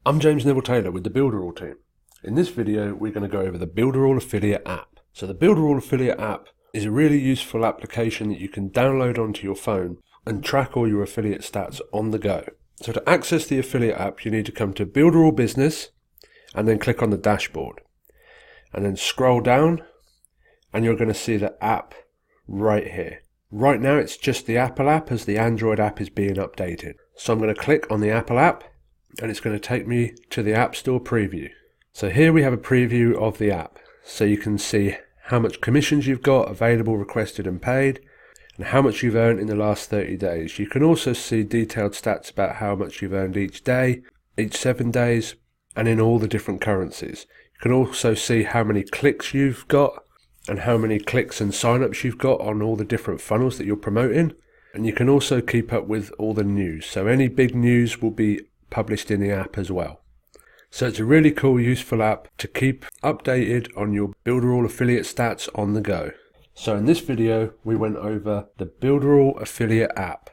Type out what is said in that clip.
I'm James Neville Taylor with the Builderall team. In this video, we're going to go over the Builderall Affiliate app. So the Builderall Affiliate app is a really useful application that you can download onto your phone and track all your affiliate stats on the go. So to access the affiliate app, you need to come to Builderall Business and then click on the dashboard. And then scroll down and you're going to see the app right here. Right now it's just the Apple app as the Android app is being updated. So I'm going to click on the Apple app and it's going to take me to the App Store preview. So here we have a preview of the app. So you can see how much commissions you've got available, requested and paid, and how much you've earned in the last 30 days. You can also see detailed stats about how much you've earned each day, each 7 days, and in all the different currencies. You can also see how many clicks you've got and how many clicks and sign-ups you've got on all the different funnels that you're promoting. And you can also keep up with all the news. So any big news will be published in the app as well. So it's a really cool, useful app to keep updated on your Builderall affiliate stats on the go. So in this video, we went over the Builderall affiliate app.